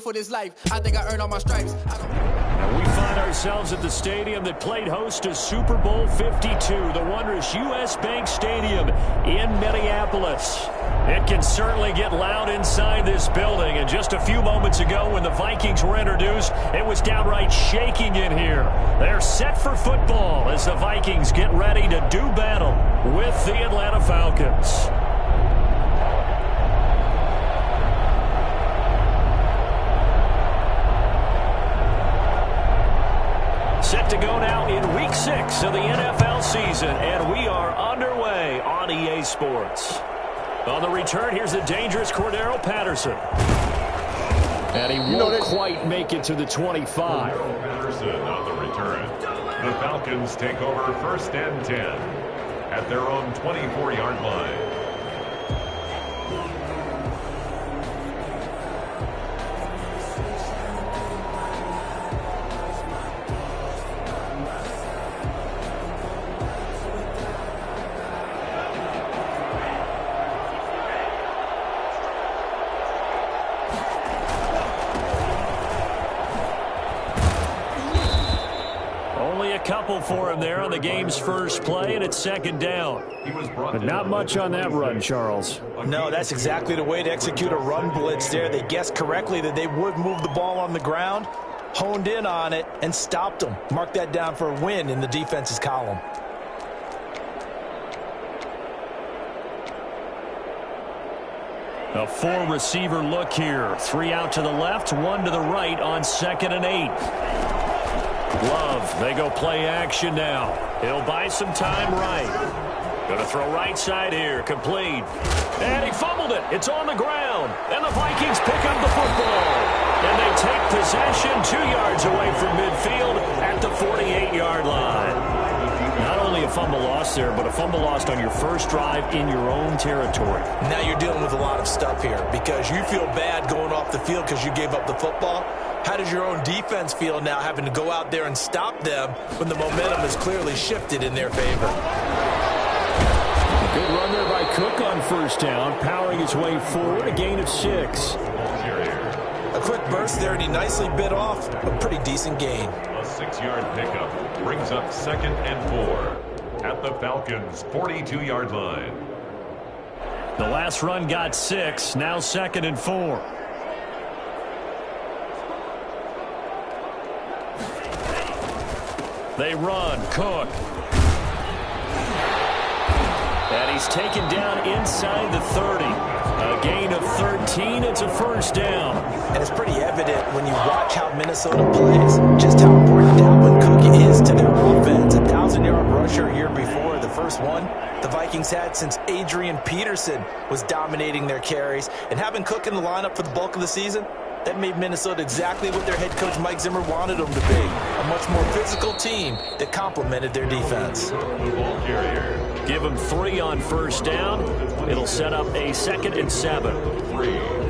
For this life, I think I earned all my stripes. And we find ourselves at the stadium that played host to Super Bowl 52, the wondrous U.S. Bank Stadium in Minneapolis. It can certainly get loud inside this building, and just a few moments ago when the Vikings were introduced, it was downright shaking in here. They're set for football as the Vikings get ready to do battle with the Atlanta Falcons. Set to go now in Week 6 of the NFL season, and we are underway on EA Sports. On the return, here's the dangerous Cordero Patterson. And he won't quite make it to the 25. Cordero Patterson on the return. The Falcons take over 1st and 10 at their own 24-yard line. Couple for him there on the game's first play, and it's 2nd down. But not much on that run, Charles. No, that's exactly the way to execute a run blitz there. They guessed correctly that they would move the ball on the ground, honed in on it, and stopped them. Mark that down for a win in the defense's column. A 4-receiver look here. 3 out to the left, 1 to the right on 2nd and 8. Love, they go play action now. He'll buy some time right. Going to throw right side here, complete. And he fumbled it. It's on the ground. And the Vikings pick up the football. And they take possession 2 yards away from midfield at the 48-yard line. Not only a fumble loss there, but a fumble lost on your first drive in your own territory. Now you're dealing with a lot of stuff here because you feel bad going off the field because you gave up the football. How does your own defense feel now having to go out there and stop them when the momentum is clearly shifted in their favor? Good run there by Cook on 1st down, powering his way forward, a gain of 6. A quick burst there, and he nicely bit off a pretty decent gain. A 6-yard pickup brings up 2nd and 4 at the Falcons' 42-yard line. The last run got 6, now 2nd and 4. They run, Cook. And he's taken down inside the 30. A gain of 13, it's a 1st down. And it's pretty evident when you watch how Minnesota plays, just how important Dalvin Cook is to their offense. A 1,000-yard rusher a year before, the first one the Vikings had since Adrian Peterson was dominating their carries. And having Cook in the lineup for the bulk of the season, that made Minnesota exactly what their head coach Mike Zimmer wanted them to be. A much more physical team that complemented their defense. Give them 3 on 1st down. It'll set up a 2nd and 7.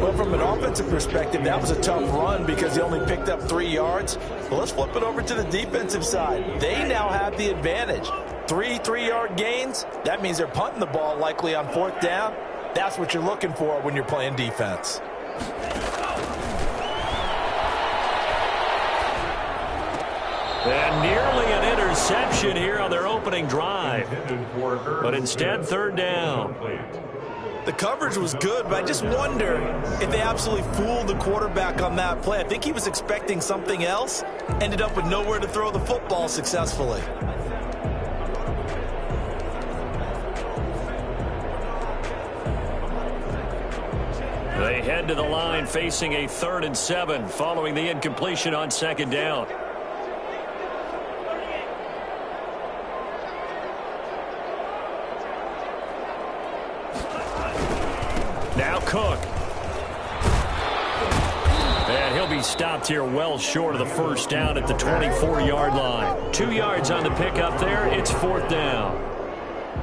Well, from an offensive perspective, that was a tough run because he only picked up 3 yards. Well, let's flip it over to the defensive side. They now have the advantage. 3 3-yard gains. That means they're punting the ball likely on 4th down. That's what you're looking for when you're playing defense. And nearly an interception here on their opening drive. But instead, 3rd down. The coverage was good, but I just wonder if they absolutely fooled the quarterback on that play. I think he was expecting something else. Ended up with nowhere to throw the football successfully. They head to the line facing a 3rd and 7 following the incompletion on 2nd down. Now Cook. And he'll be stopped here well short of the 1st down at the 24-yard line. 2 yards on the pickup there. It's 4th down.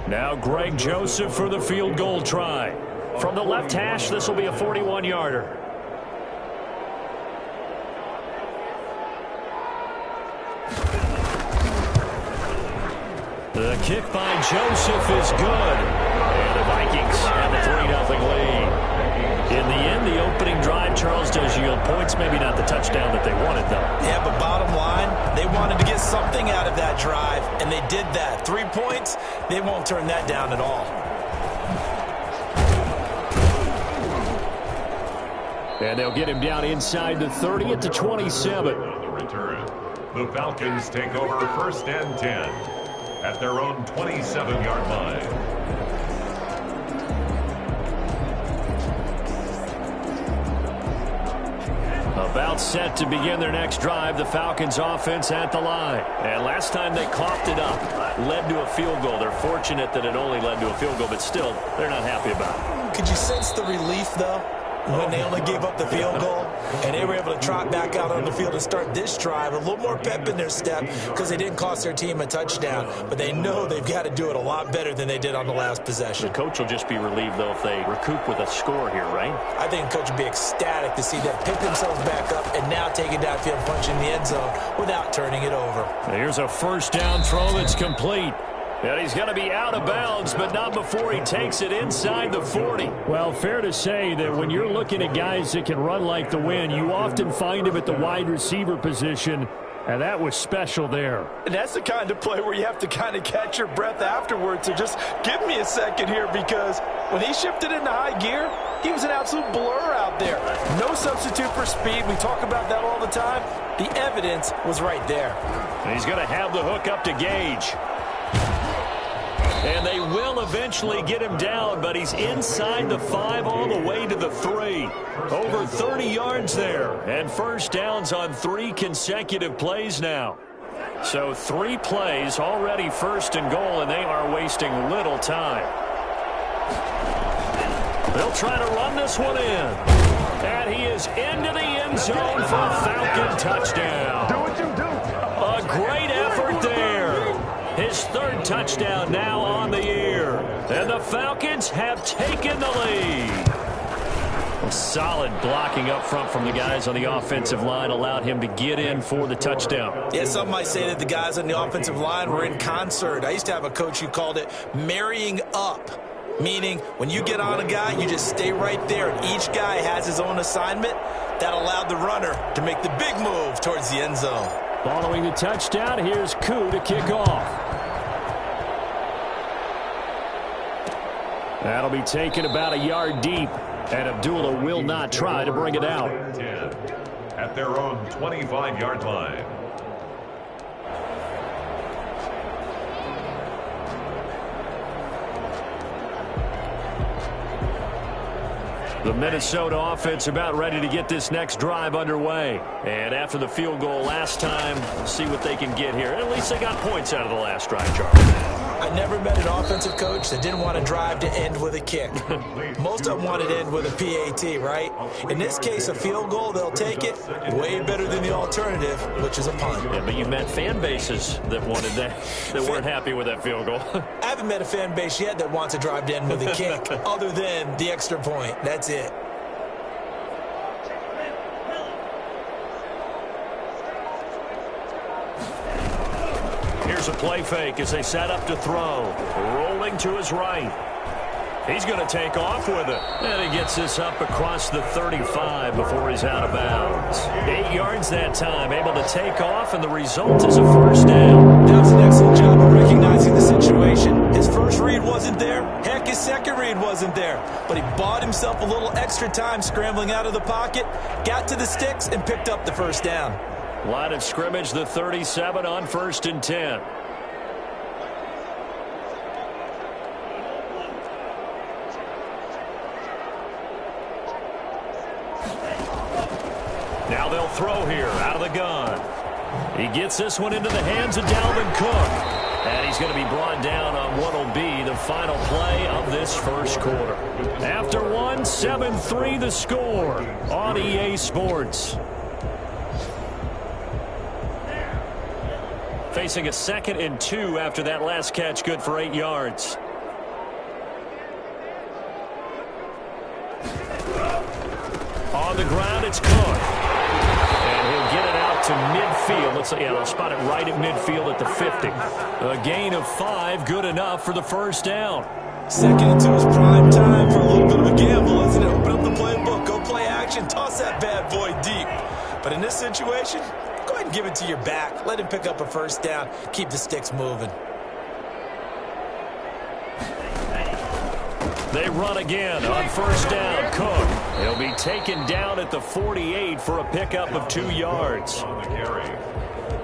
Now Greg Joseph for the field goal try. From the left hash, this will be a 41-yarder. The kick by Joseph is good. And the Vikings have a 3-0 lead. In the end, the opening drive, Charles, does yield points. Maybe not the touchdown that they wanted, though. Yeah, but bottom line, they wanted to get something out of that drive, and they did that. 3 points, they won't turn that down at all. And they'll get him down inside the 30 at the 27. On the return, the Falcons take over 1st and 10 at their own 27-yard line. About set to begin their next drive, the Falcons offense at the line. And last time they coughed it up, led to a field goal. They're fortunate that it only led to a field goal, but still, they're not happy about it. Could you sense the relief, though, when they only gave up the field goal and they were able to trot back out on the field and start this drive? A little more pep in their step because they didn't cost their team a touchdown, but they know they've got to do it a lot better than they did on the last possession. The coach will just be relieved, though, if they recoup with a score here, right? I think the coach would be ecstatic to see them pick themselves back up and now take it downfield, punch in the end zone without turning it over. Here's a first down throw that's complete. And he's going to be out of bounds, but not before he takes it inside the 40. Well, fair to say that when you're looking at guys that can run like the wind, you often find him at the wide receiver position, and that was special there. And that's the kind of play where you have to kind of catch your breath afterwards. So just give me a second here, because when he shifted into high gear, he was an absolute blur out there. No substitute for speed. We talk about that all the time. The evidence was right there. And he's going to have the hook up to Gage. And they will eventually get him down, but he's inside the 5 all the way to the 3. Over 30 yards there. And first downs on 3 consecutive plays now. So 3 plays, already first and goal, and they are wasting little time. They'll try to run this one in. And he is into the end zone for a Falcon touchdown. Do what you do. A great effort there. His 3rd touchdown now on the year. And the Falcons have taken the lead. Solid blocking up front from the guys on the offensive line allowed him to get in for the touchdown. Yeah, some might say that the guys on the offensive line were in concert. I used to have a coach who called it marrying up, meaning when you get on a guy, you just stay right there, and each guy has his own assignment. That allowed the runner to make the big move towards the end zone. Following the touchdown, here's Koo to kick off. That'll be taken about a yard deep, and Abdullah will not try to bring it out. At their own 25-yard line. The Minnesota offense about ready to get this next drive underway. And after the field goal last time, see what they can get here. At least they got points out of the last drive, Charles. I never met an offensive coach that didn't want to drive to end with a kick. Most of them wanted to end with a PAT, right? In this case, a field goal, they'll take it. Way better than the alternative, which is a punt. Yeah, but you've met fan bases that wanted that, that weren't happy with that field goal. I haven't met a fan base yet that wants to drive to end with a kick, other than the extra point. That's it. Here's a play fake as they set up to throw. Rolling to his right. He's going to take off with it. And he gets this up across the 35 before he's out of bounds. 8 yards that time, able to take off, and the result is a first down. That was an excellent job of recognizing the situation. His first read wasn't there. Heck, his second read wasn't there. But he bought himself a little extra time scrambling out of the pocket, got to the sticks, and picked up the first down. Line of scrimmage, the 37 on 1st and 10. Now they'll throw here out of the gun. He gets this one into the hands of Dalvin Cook. And he's going to be brought down on what will be the final play of this first quarter. After one, 7-3 the score on EA Sports. Facing a 2nd and 2 after that last catch, good for 8 yards. On the ground, it's Cook. And he'll get it out to midfield. Let's say, yeah, they'll spot it right at midfield at the 50. A gain of 5, good enough for the first down. 2nd and 2 is prime time for a little bit of a gamble, isn't it? Open up the playbook. Go play action. Toss that bad boy deep. But in this situation, go ahead and give it to your back. Let him pick up a first down. Keep the sticks moving. They run again on first down. Cook. He'll be taken down at the 48 for a pickup of 2 yards.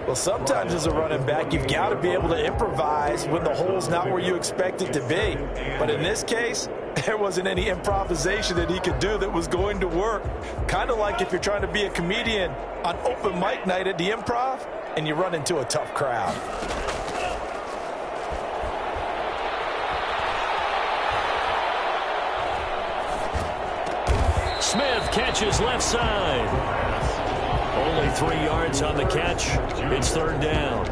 Well, sometimes as a running back, you've got to be able to improvise when the hole's not where you expect it to be. But in this case, there wasn't any improvisation that he could do that was going to work. Kind of like if you're trying to be a comedian on open mic night at the Improv and you run into a tough crowd. Smith catches left side. Only 3 yards on the catch. It's third down.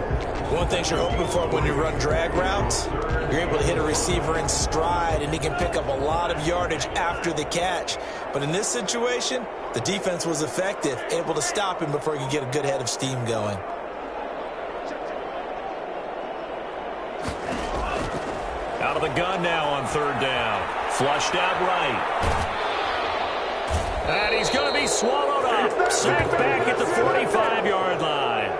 One thing you're hoping for when you run drag routes, you're able to hit a receiver in stride, and he can pick up a lot of yardage after the catch. But in this situation, the defense was effective, able to stop him before he could get a good head of steam going. Out of the gun now on third down. Flushed out right. And he's going to be swallowed up. Sacked back at the 45-yard line.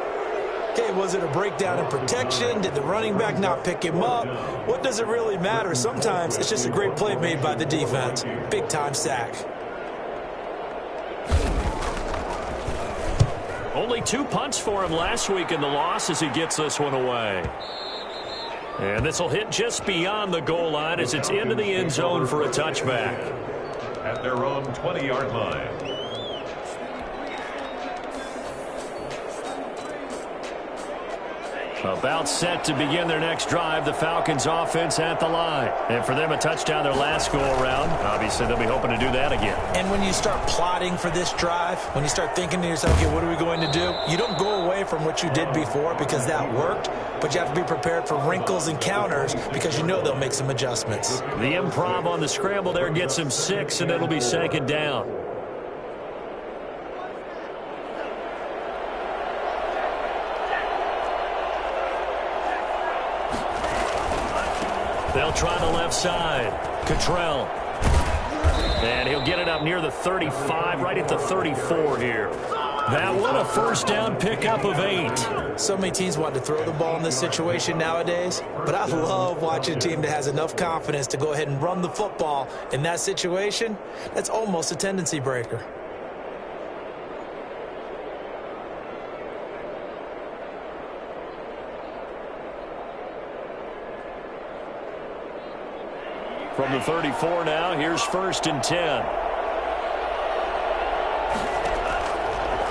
Okay, was it a breakdown in protection? Did the running back not pick him up? What does it really matter? Sometimes it's just a great play made by the defense. Big-time sack. Only 2 punts for him last week in the loss as he gets this one away. And this will hit just beyond the goal line as it's into the end zone for a touchback. At their own 20-yard line. About set to begin their next drive, the Falcons offense at the line. And for them, a touchdown their last go-around. Obviously, they'll be hoping to do that again. And when you start plotting for this drive, when you start thinking to yourself, okay, what are we going to do? You don't go away from what you did before because that worked, but you have to be prepared for wrinkles and counters because you know they'll make some adjustments. The improv on the scramble there gets him 6, and it'll be second down. They'll try the left side. Cottrell. And he'll get it up near the 35, right at the 34 here. That one a first down pickup of 8. So many teams want to throw the ball in this situation nowadays, but I love watching a team that has enough confidence to go ahead and run the football. In that situation, that's almost a tendency breaker. From the 34 now, here's first and 10.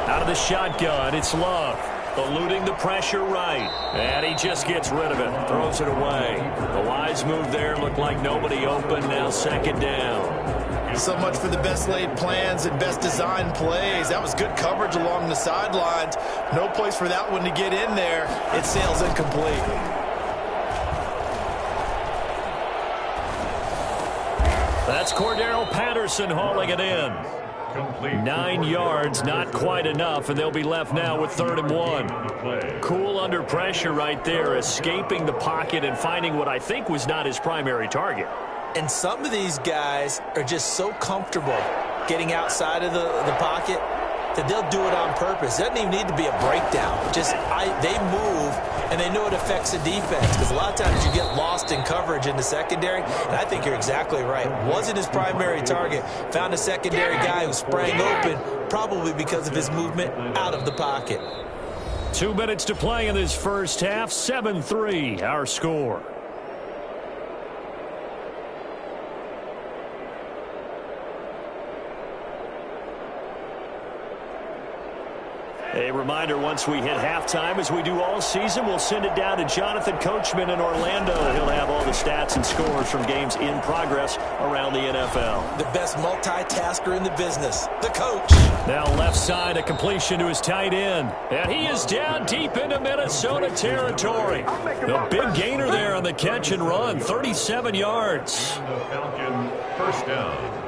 Out of the shotgun, it's Love. Eluding the pressure right. And he just gets rid of it. Throws it away. The wise move there. Looked like nobody open. Now second down. So much for the best laid plans and best designed plays. That was good coverage along the sidelines. No place for that one to get in there. It sails incomplete. That's Cordero Patterson hauling it in. 9 yards, not quite enough, and they'll be left now with 3rd and 1. Cool under pressure right there, escaping the pocket and finding what I think was not his primary target. And some of these guys are just so comfortable getting outside of the pocket that they'll do it on purpose. It doesn't even need to be a breakdown. Just they move, and they know it affects the defense. Because a lot of times you get lost in coverage in the secondary, and I think you're exactly right. Wasn't his primary target. Found a secondary guy who sprang open, probably because of his movement out of the pocket. 2 minutes to play in this first half. 7-3, our score. A reminder, once we hit halftime, as we do all season, we'll send it down to Jonathan Coachman in Orlando. He'll have all the stats and scores from games in progress around the NFL. The best multitasker in the business, the coach. Now left side, a completion to his tight end. And he is down deep into Minnesota territory. A big gainer there on the catch and run, 37 yards. The Falcon first down.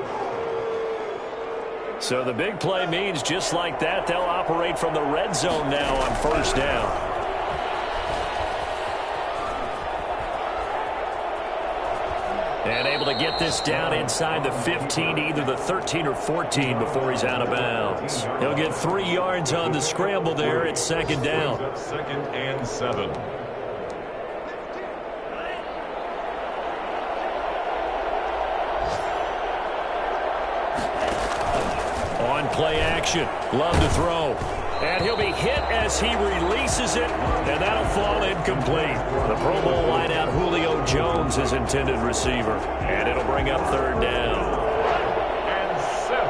So the big play means just like that, they'll operate from the red zone now on first down. And able to get this down inside the 15, either the 13 or 14 before he's out of bounds. He'll get 3 yards on the scramble there. It's second down. Second and 7. On play action. Love to throw. And he'll be hit as he releases it, and that'll fall incomplete. The Pro Bowl wideout Julio Jones is intended receiver, and it'll bring up third down. And 7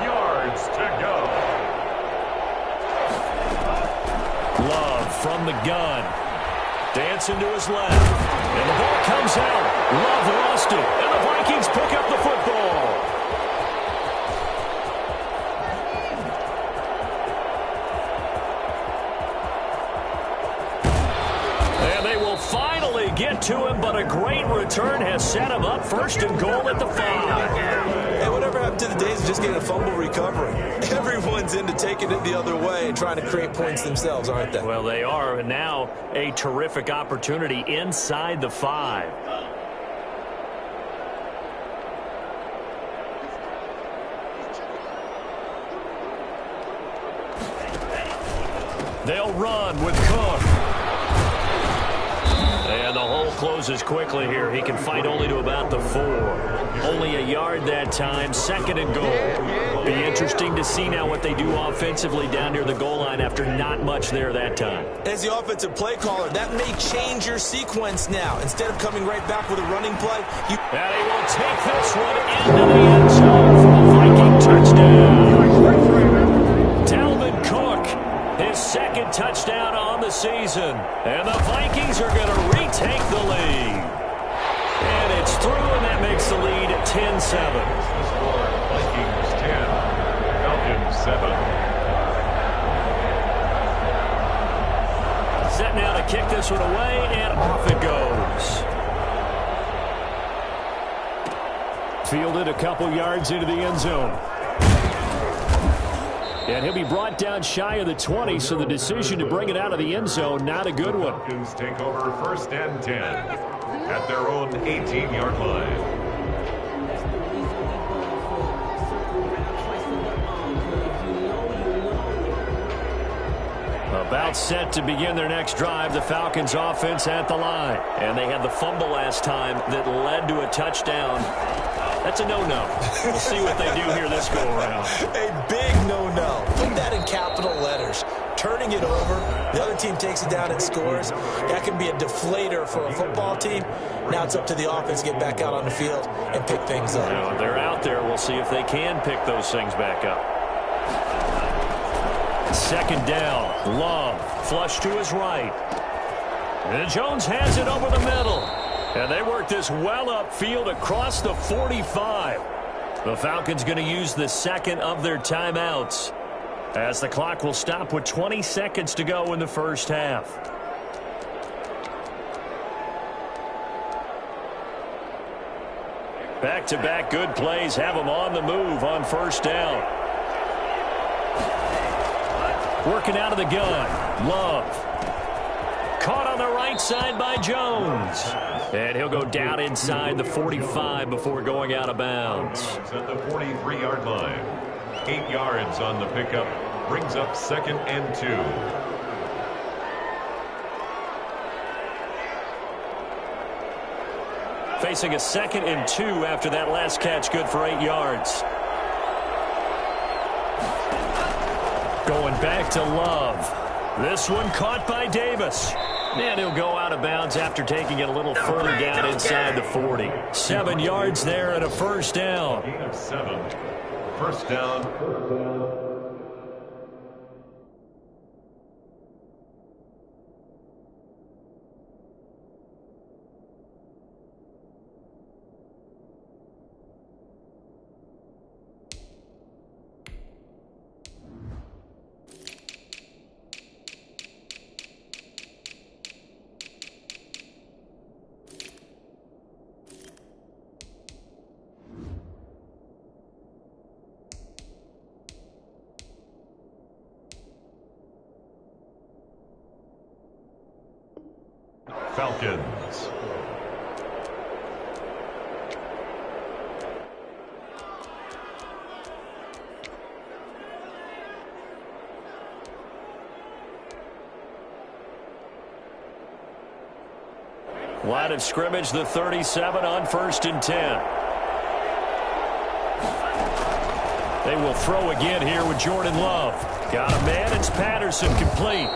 yards to go. Love from the gun. Dancing to his left. And the ball comes out. Love lost it, and the Vikings pick up the football. Finally get to him, but a great return has set him up first and goal at the 5. Hey, whatever happened to the days of just getting a fumble recovery? Everyone's into taking it the other way and trying to create points themselves, aren't they? Well, they are, and now a terrific opportunity inside the 5. They'll run with Cook. And the hole closes quickly here. He can fight only to about the 4. Only a yard that time, second and goal. Be interesting to see now what they do offensively down near the goal line after not much there that time. As the offensive play caller, that may change your sequence now. Instead of coming right back with a running play, and he will take this one into the end zone for a Viking touchdown. Dalvin Cook, his second touchdown on the season. And the Vikings are going to retake the lead. And it's through, and that makes the lead 10-7. Vikings 10, Falcons 7. Set now to kick this one away, and off it goes. Fielded a couple yards into the end zone. And he'll be brought down shy of the 20, so the decision to bring it out of the end zone, not a good one. Falcons take over first and 10 at their own 18-yard line. About set to begin their next drive, the Falcons offense at the line. And they had the fumble last time that led to a touchdown. That's a no-no. We'll see what they do here this go-around. A big no-no. Put that in capital letters. Turning it over, the other team takes it down and scores. That can be a deflator for a football team. Now it's up to the offense to get back out on the field and pick things up. Now, they're out there. We'll see if they can pick those things back up. Second down. Love. Flush to his right. And Jones has it over the middle. And they work this well upfield across the 45. The Falcons going to use the second of their timeouts, as the clock will stop with 20 seconds to go in the first half. Back-to-back good plays have them on the move on first down. Working out of the gun. Love. Caught on the right side by Jones. And he'll go down inside the 45 before going out of bounds. At the 43-yard line. 8 yards on the pickup. Brings up second and 2. Facing a second and 2 after that last catch, good for 8 yards. Going back to Love. This one caught by Davis. And he'll go out of bounds after taking it a little further down inside the 40. 7 yards there and a first down. Gain of 7. First down. Falcons. Line of scrimmage, the 37 on 1st and 10. They will throw again here with Jordan Love. Got a man. It's Patterson, complete.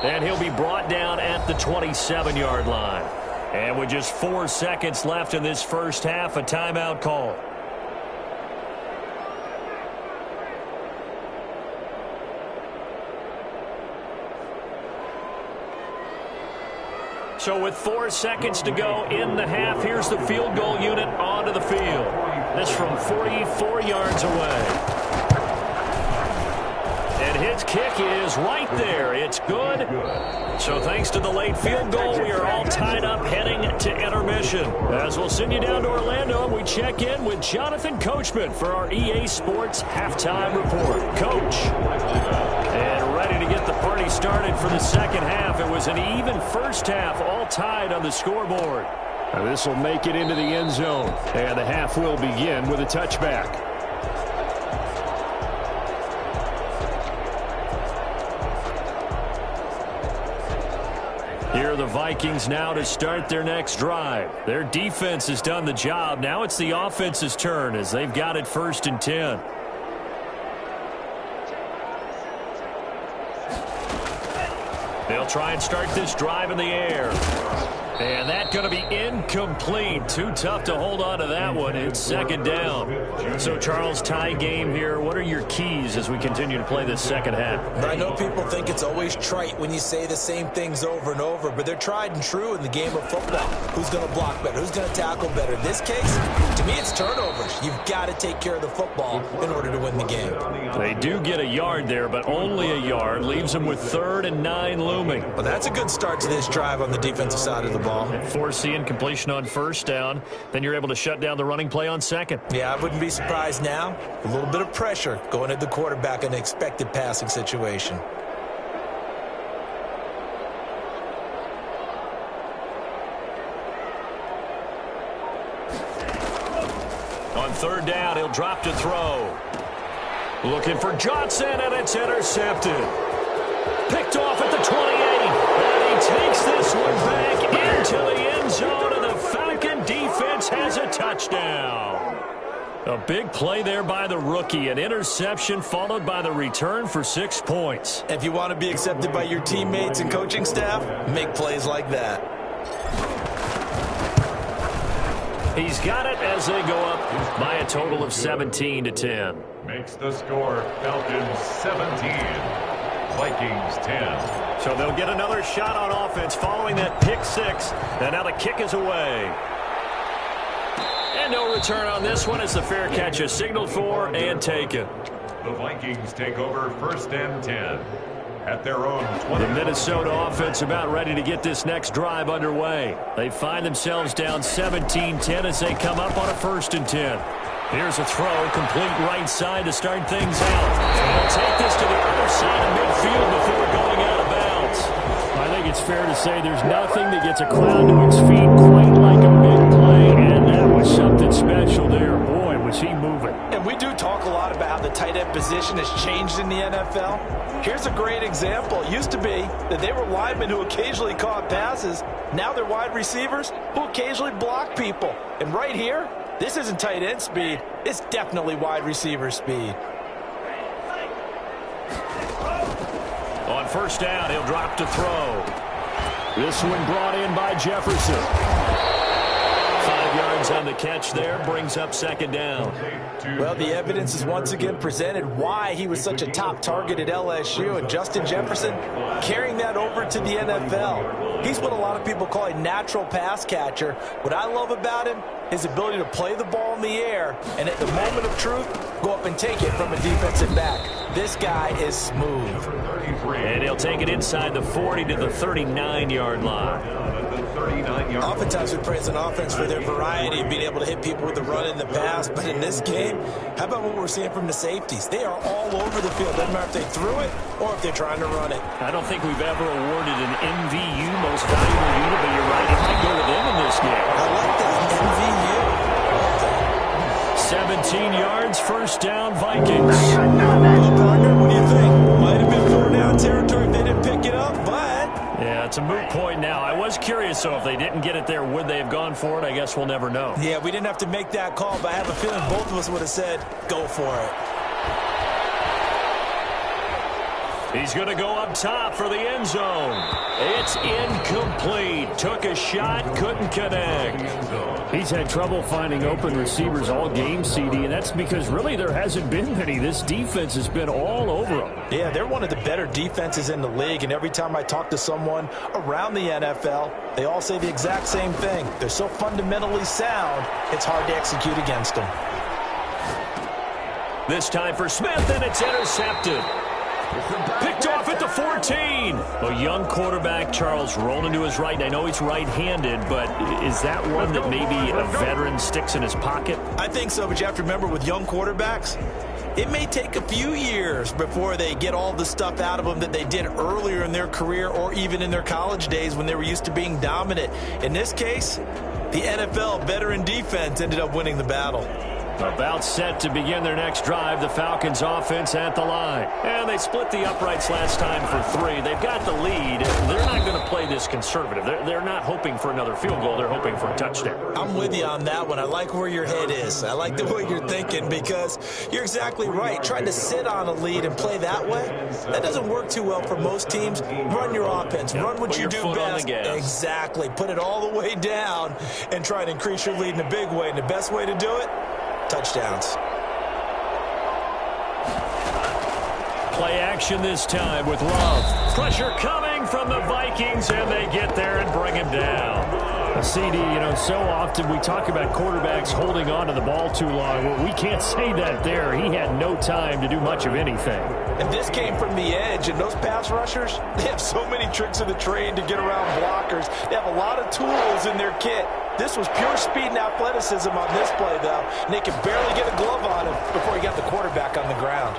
And he'll be brought down at the 27-yard line. And with just 4 seconds left in this first half, a timeout call. So with 4 seconds to go in the half, here's the field goal unit onto the field. This from 44 yards away. And his kick is right there. It's good. So thanks to the late field goal, we are all tied up heading to intermission. As we'll send you down to Orlando, and we check in with Jonathan Coachman for our EA Sports Halftime Report. Coach. And ready to get the party started for the second half. It was an even first half, all tied on the scoreboard. This will make it into the end zone. And the half will begin with a touchback. Here are the Vikings now to start their next drive. Their defense has done the job. Now it's the offense's turn as they've got it 1st and 10. They'll try and start this drive in the air. And that's going to be incomplete. Too tough to hold on to that one. It's 2nd down. So, Charles, tie game here. What are your keys as we continue to play this second half? I know people think it's always trite when you say the same things over and over, but they're tried and true in the game of football. Who's going to block better? Who's going to tackle better? In this case, to me, it's turnovers. You've got to take care of the football in order to win the game. They do get a yard there, but only a yard. Leaves them with 3rd and 9 looming. Well, that's a good start to this drive on the defensive side of the ball. Force incompletion on 1st down. Then you're able to shut down the running play on 2nd. Yeah, I wouldn't be surprised now. A little bit of pressure going at the quarterback in an expected passing situation. On 3rd down, he'll drop to throw. Looking for Johnson, and it's intercepted. Picked off at the 28. And he takes this one back into the end zone, and the Falcon defense has a touchdown. A big play there by the rookie. An interception followed by the return for 6 points. If you want to be accepted by your teammates and coaching staff, make plays like that. He's got it as they go up by a total of 17-10. Makes the score Falcons 17, Vikings 10. So they'll get another shot on offense following that pick 6. And now the kick is away. And no return on this one as the fair catch is signaled for and taken. The Vikings take over 1st and 10 at their own 20. The Minnesota offense about ready to get this next drive underway. They find themselves down 17-10 as they come up on a 1st and 10. Here's a throw, complete right side to start things out. They'll take this to the other side of midfield before going out of bounds. I think it's fair to say there's nothing that gets a crowd to its feet quite like a big play, and that was something special there. Boy, was he moving. And we do talk a lot about how the tight end position has changed in the NFL. Here's a great example. It used to be that they were linemen who occasionally caught passes. Now they're wide receivers who occasionally block people. And right here, this isn't tight end speed. It's definitely wide receiver speed. On 1st down, he'll drop to throw. This one brought in by Jefferson. 5 yards on the catch there, brings up 2nd down. Well, the evidence is once again presented why he was such a top target at LSU, and Justin Jefferson carrying that over to the NFL. He's what a lot of people call a natural pass catcher. What I love about him, his ability to play the ball in the air, and at the moment of truth, go up and take it from a defensive back. This guy is smooth. And he'll take it inside the 40 to the 39-yard line. Oftentimes we praise an offense for their variety of being able to hit people with the run and the pass, but in this game, how about what we're seeing from the safeties? They are all over the field. Doesn't matter if they threw it or if they're trying to run it. I don't think we've ever awarded an MVU, most valuable unit, but you're right, it might go to them in this game. I like that, MVU. 17 yards, 1st down, Vikings. Well, partner, what do you think? Might have been 4-down territory if they didn't pick it up, but... Yeah, it's a moot point now. I was curious, though, if they didn't get it there, would they have gone for it? I guess we'll never know. Yeah, we didn't have to make that call, but I have a feeling both of us would have said, go for it. He's going to go up top for the end zone. It's incomplete. Took a shot, couldn't connect. He's had trouble finding open receivers all game, CD, and that's because really there hasn't been many. This defense has been all over them. Yeah, they're one of the better defenses in the league, and every time I talk to someone around the NFL, they all say the exact same thing. They're so fundamentally sound, it's hard to execute against them. This time for Smith, and it's intercepted. Picked off at the 14. A young quarterback, Charles, rolling to his right. And I know he's right-handed, but is that one that maybe a veteran sticks in his pocket? I think so, but you have to remember with young quarterbacks, it may take a few years before they get all the stuff out of them that they did earlier in their career or even in their college days when they were used to being dominant. In this case, the NFL veteran defense ended up winning the battle. About set to begin their next drive, the Falcons offense at the line. And they split the uprights last time for 3. They've got the lead. They're not going to play this conservative. They're not hoping for another field goal. They're hoping for a touchdown. I'm with you on that one. I like where your head is. I like the way you're thinking because you're exactly right. Trying to sit on a lead and play that way, that doesn't work too well for most teams. Run your offense. Run what you do best. Exactly. Put it all the way down and try to increase your lead in a big way. And the best way to do it, touchdowns. Play action this time with Love. Pressure coming from the Vikings, and they get there and bring him down. CD, so often we talk about quarterbacks holding on to the ball too long. Well, we can't say that there. He had no time to do much of anything. And this came from the edge, and those pass rushers, they have so many tricks of the trade to get around blockers. They have a lot of tools in their kit. This was pure speed and athleticism on this play, though. And they could barely get a glove on him before he got the quarterback on the ground.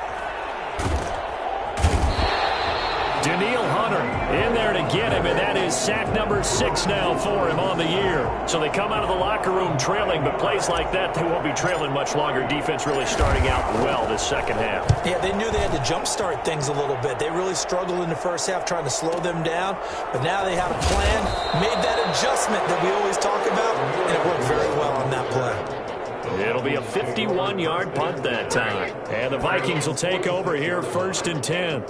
Daniil Hunter in there to get him, and that is sack number 6 now for him on the year. So they come out of the locker room trailing, but plays like that, they won't be trailing much longer. Defense really starting out well this second half. Yeah, they knew they had to jumpstart things a little bit. They really struggled in the first half trying to slow them down, but now they have a plan, made that adjustment that we always talk about, and it worked very well on that play. It'll be a 51-yard punt that time. And the Vikings will take over here 1st and 10.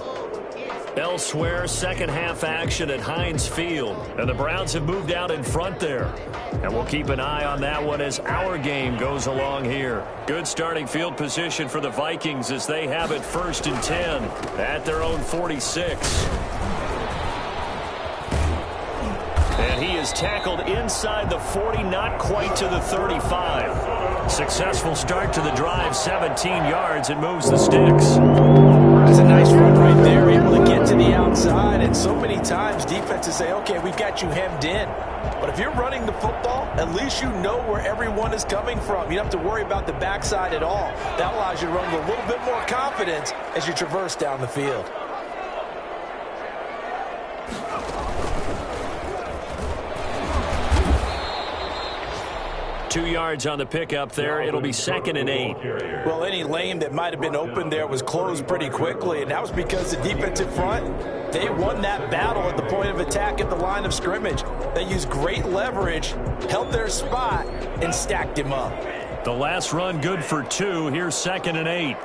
Elsewhere, second half action at Heinz Field. And the Browns have moved out in front there. And we'll keep an eye on that one as our game goes along here. Good starting field position for the Vikings as they have it 1st and 10 at their own 46. And he is tackled inside the 40, not quite to the 35. Successful start to the drive, 17 yards, and moves the sticks. That's a nice run right there, able to get to the outside. And so many times defenses say, okay, we've got you hemmed in. But if you're running the football, at least you know where everyone is coming from. You don't have to worry about the backside at all. That allows you to run with a little bit more confidence as you traverse down the field. Two yards on the pickup there. It'll be 2nd and 8. Well, any lane that might have been open there was closed pretty quickly, and that was because the defensive front, they won that battle at the point of attack at the line of scrimmage. They used great leverage, held their spot, and stacked him up. The last run good for 2. Here's 2nd and 8.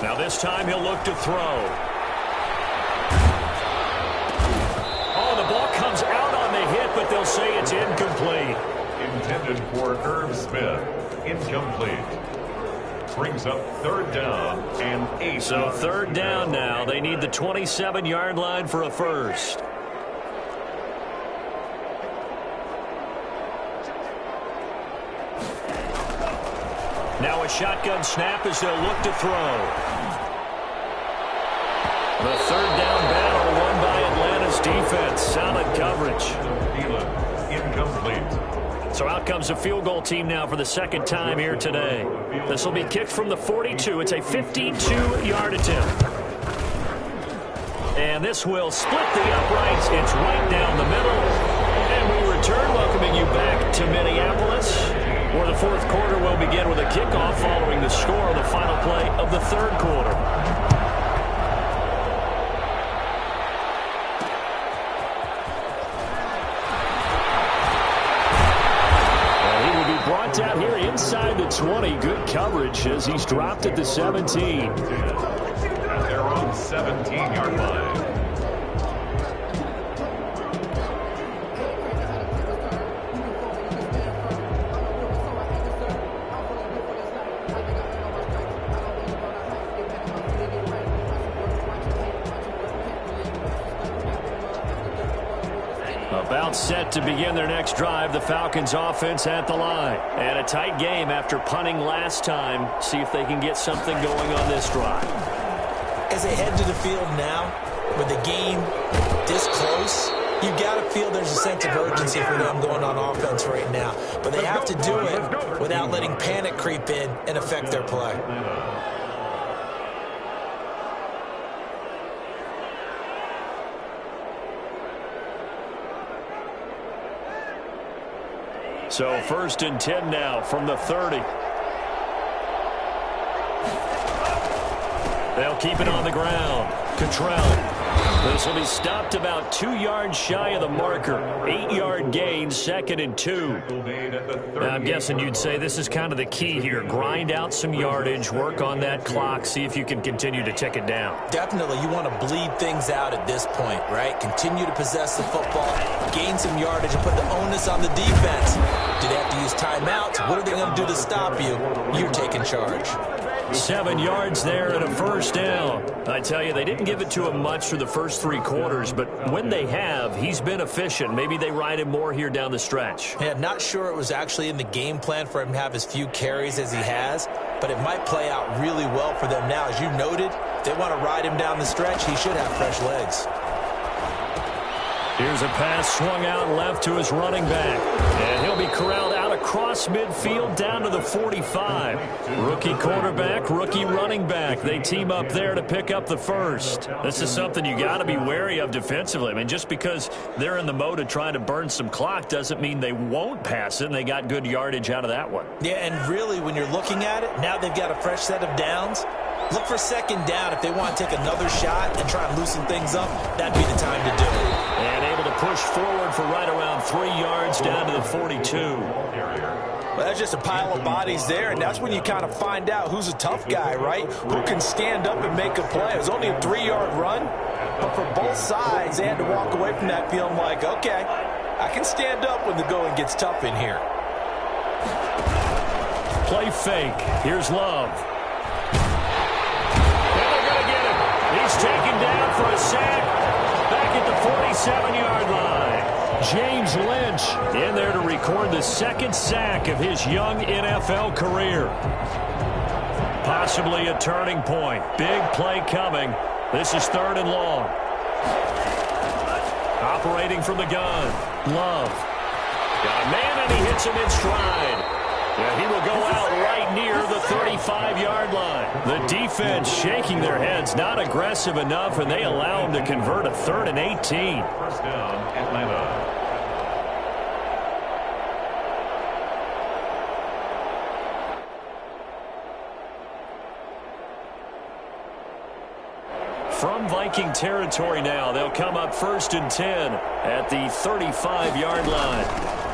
Now this time he'll look to throw. Oh, the ball comes out on the hit, but they'll say it's incomplete. Intended for Irv Smith. Incomplete. Brings up 3rd down and 8. So 3rd down now. They need the 27-yard line for a first. Now a shotgun snap as they'll look to throw. The 3rd down battle won by Atlanta's defense. Solid coverage. Incomplete. So out comes the field goal team now for the 2nd time here today. This will be kicked from the 42. It's a 52-yard attempt. And this will split the uprights. It's right down the middle. And we return, welcoming you back to Minneapolis. third quarter. Brought down here inside the 20. Good coverage as he's dropped at the 17. At their own 17-yard line. About set to begin their next drive. The Falcons offense at the line. And a tight game after punting last time. See if they can get something going on this drive. As they head to the field now, with the game this close, you got to feel there's a sense of urgency for them going on offense right now. But they have to do it without letting panic creep in and affect their play. So 1st and 10 now from the 30. They'll keep it on the ground. Cottrell. This will be stopped about 2 yards shy of the marker. 8-yard gain, 2nd and 2. Now, I'm guessing you'd say this is kind of the key here. Grind out some yardage, work on that clock, see if you can continue to tick it down. Definitely, you want to bleed things out at this point, right? Continue to possess the football, gain some yardage, and put the onus on the defense. Do they have to use timeouts? What are they going to do to stop you? You're taking charge. 7 yards there and a first down. I tell you, they didn't give it to him much for the first 3 quarters, but when they have, he's been efficient. Maybe they ride him more here down the stretch. Yeah, not sure it was actually in the game plan for him to have as few carries as he has, but it might play out really well for them now. As you noted, if they want to ride him down the stretch, he should have fresh legs. Here's a pass swung out left to his running back. And he'll be corralled out across midfield down to the 45. Rookie quarterback, rookie running back. They team up there to pick up the first. This is something you got to be wary of defensively. I mean, just because they're in the mode of trying to burn some clock doesn't mean they won't pass it, and they got good yardage out of that one. Yeah, and really, when you're looking at it, now they've got a fresh set of downs. Look for 2nd down. If they want to take another shot and try and loosen things up, that'd be the time to do it. And able to push forward for right around 3 yards down to the 42. Well, that's just a pile of bodies there, and that's when you kind of find out who's a tough guy, right? Who can stand up and make a play. It was only a 3-yard run, but for both sides, they had to walk away from that feeling like, okay, I can stand up when the going gets tough in here. Play fake. Here's Love. He's taken down for a sack back at the 47-yard line. James Lynch in there to record the 2nd sack of his young NFL career. Possibly a turning point. Big play coming. This is 3rd and long. Operating from the gun. Love. Got a man and he hits him in stride. Yeah, he will go out right near the 35-yard line. The defense shaking their heads, not aggressive enough, and they allow him to convert a 3rd and 18. First down, Atlanta. From Viking territory now, they'll come up 1st and 10 at the 35-yard line.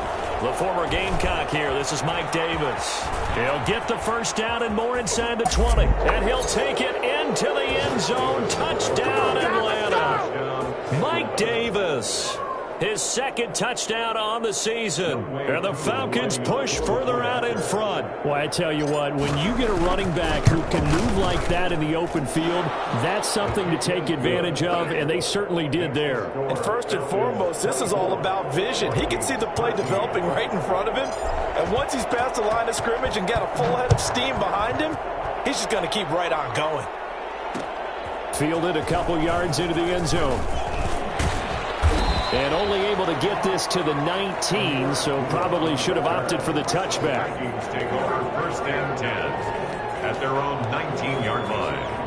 The former Gamecock here. This is Mike Davis. He'll get the first down and more inside the 20. And he'll take it into the end zone. Touchdown, Atlanta. Mike Davis. His 2nd touchdown on the season. And the Falcons push further out in front. Well, I tell you what, when you get a running back who can move like that in the open field, that's something to take advantage of, and they certainly did there. And first and foremost, this is all about vision. He can see the play developing right in front of him. And once he's past the line of scrimmage and got a full head of steam behind him, he's just going to keep right on going. Fielded a couple yards into the end zone. And only able to get this to the 19, so probably should have opted for the touchback. Vikings take over 1st and 10 at their own 19-yard line.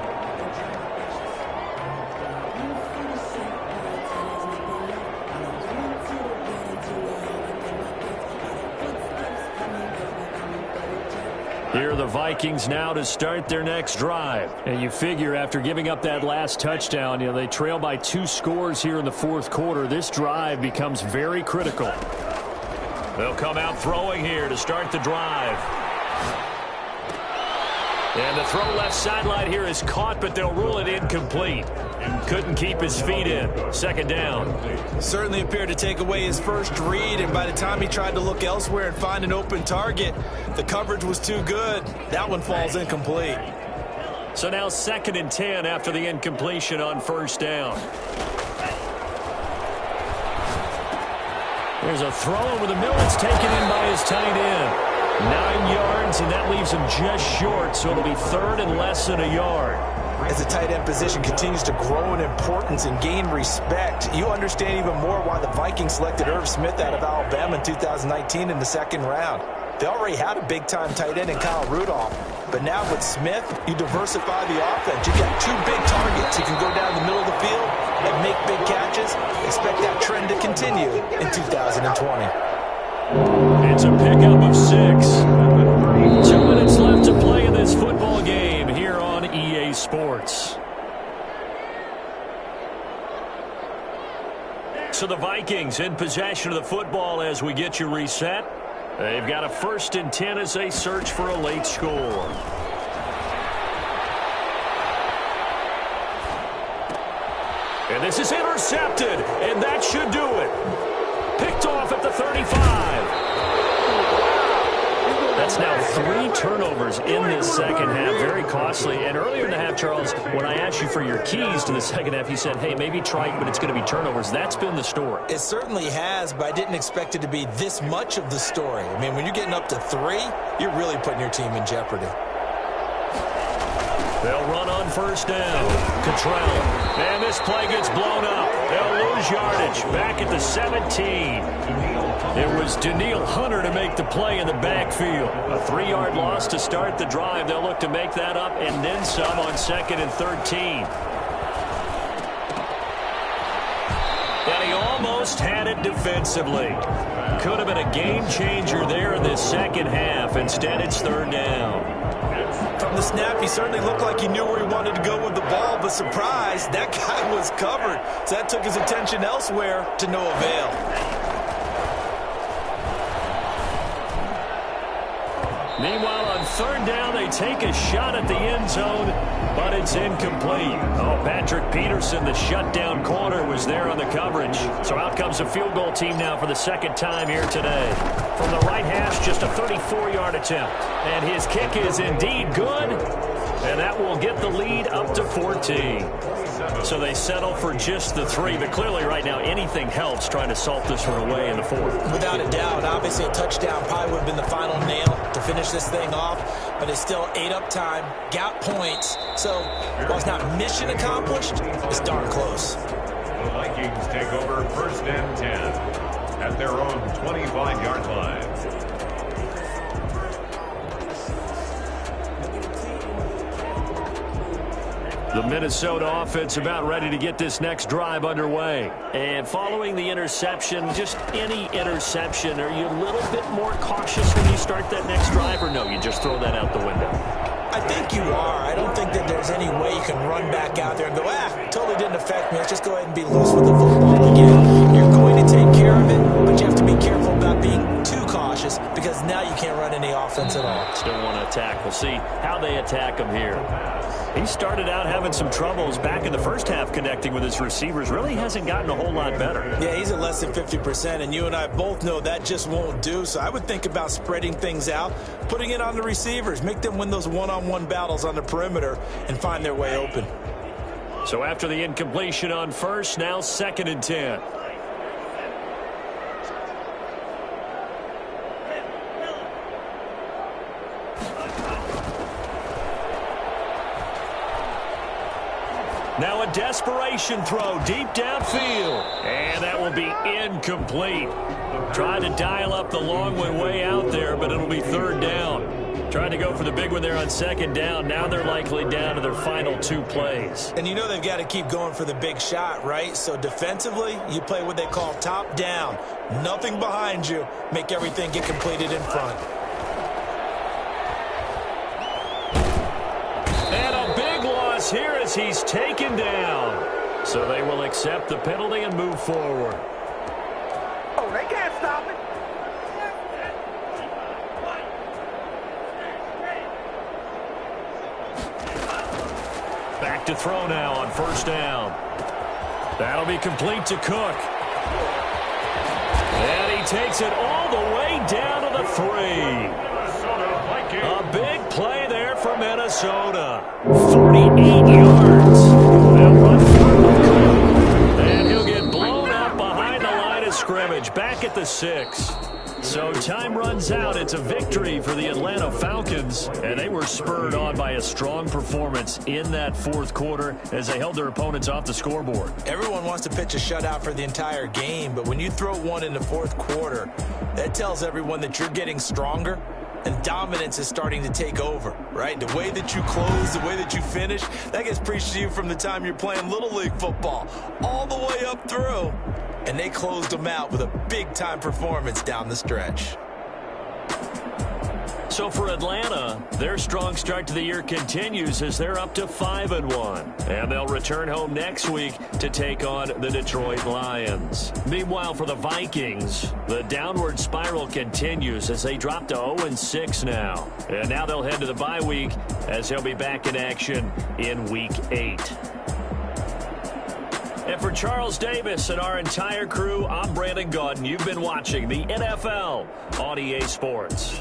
Here are the Vikings now to start their next drive. And you figure after giving up that last touchdown, they trail by 2 scores here in the fourth quarter. This drive becomes very critical. They'll come out throwing here to start the drive. And the throw left sideline here is caught, but they'll rule it incomplete. Couldn't keep his feet in. Second down. Certainly appeared to take away his first read, and by the time he tried to look elsewhere and find an open target, the coverage was too good. That one falls incomplete. So now 2nd and 10 after the incompletion on first down. There's a throw over the middle. It's taken in by his tight end. 9 yards, and that leaves him just short, so it'll be 3rd and less than a yard. As the tight end position continues to grow in importance and gain respect, you understand even more why the Vikings selected Irv Smith out of Alabama in 2019 in the 2nd round. They already had a big-time tight end in Kyle Rudolph, but now with Smith, you diversify the offense. You got 2 big targets. You can go down the middle of the field and make big catches. Expect that trend to continue in 2020. It's a pickup of 6. 2 minutes left to play in this football game here on EA Sports. So the Vikings in possession of the football as we get you reset. They've got a 1st and 10 as they search for a late score. And this is intercepted, and that should do it. Picked off at the 35. That's now 3 turnovers in this second half. Very costly. And earlier in the half, Charles, when I asked you for your keys to the second half, you said, hey, maybe try it, but it's going to be turnovers. That's been the story. It certainly has, but I didn't expect it to be this much of the story. I mean, when you're getting up to 3, you're really putting your team in jeopardy. They'll run on first down. Cottrell. And this play gets blown up. They'll lose yardage. Back at the 17. It was Daniil Hunter to make the play in the backfield. A 3-yard loss to start the drive. They'll look to make that up and then some on 2nd and 13. And he almost had it defensively. Could have been a game changer there in this second half. Instead, it's 3rd down. From the snap, he certainly looked like he knew where he wanted to go with the ball, but surprise, that guy was covered. So that took his attention elsewhere to no avail. Meanwhile, on 3rd down, they take a shot at the end zone, but it's incomplete. Oh, Patrick Peterson, the shutdown corner, was there on the coverage. So out comes a field goal team now for the 2nd time here today. From the right hash, just a 34-yard attempt. And his kick is indeed good, and that will get the lead up to 14. So they settle for just the 3, but clearly right now anything helps trying to salt this one away in the 4th. Without a doubt, obviously a touchdown probably would have been the final nail to finish this thing off, but it's still 8 up time, got points, so while it's not mission accomplished, it's darn close. The Vikings take over 1st and 10 at their own 25-yard line. The Minnesota offense about ready to get this next drive underway. And following the interception, just any interception, are you a little bit more cautious when you start that next drive, or no, you just throw that out the window? I think you are. I don't think that there's any way you can run back out there and go, totally didn't affect me. Let's just go ahead and be loose with the football again. You're going to take care of it, but you have to be careful about being too cautious because now you can't run any offense at all. Still want to attack. We'll see how they attack him here. He started out having some troubles back in the first half connecting with his receivers. Really hasn't gotten a whole lot better. Yeah, he's at less than 50%, and you and I both know that just won't do. So I would think about spreading things out, putting it on the receivers, make them win those one-on-one battles on the perimeter and find their way open. So after the incompletion on first, now 2nd and 10. Now a desperation throw deep downfield. And that will be incomplete. Trying to dial up the long one way out there, but it'll be 3rd down. Trying to go for the big one there on 2nd down. Now they're likely down to their final 2 plays. And you know they've got to keep going for the big shot, right? So defensively, you play what they call top down. Nothing behind you. Make everything get completed in front. us here as he's taken down. So they will accept the penalty and move forward. Oh, they can't stop it. Back to throw now on first down. That'll be complete to Cook. And he takes it all the way down to the 3. A big play there for Minnesota. 48 yards. They'll run through. And he'll get blown up behind the line of scrimmage. Back at the 6. So time runs out. It's a victory for the Atlanta Falcons. And they were spurred on by a strong performance in that fourth quarter as they held their opponents off the scoreboard. Everyone wants to pitch a shutout for the entire game, but when you throw one in the fourth quarter, that tells everyone that you're getting stronger and dominance is starting to take over, right? The way that you close, the way that you finish, that gets preached to you from the time you're playing Little League football all the way up through. And they closed them out with a big-time performance down the stretch. So for Atlanta, their strong start to the year continues as they're up to 5-1. And they'll return home next week to take on the Detroit Lions. Meanwhile, for the Vikings, the downward spiral continues as they drop to 0-6 now. And now they'll head to the bye week as they'll be back in action in Week 8. And for Charles Davis and our entire crew, I'm Brandon Gaudin. You've been watching the NFL on EA Sports.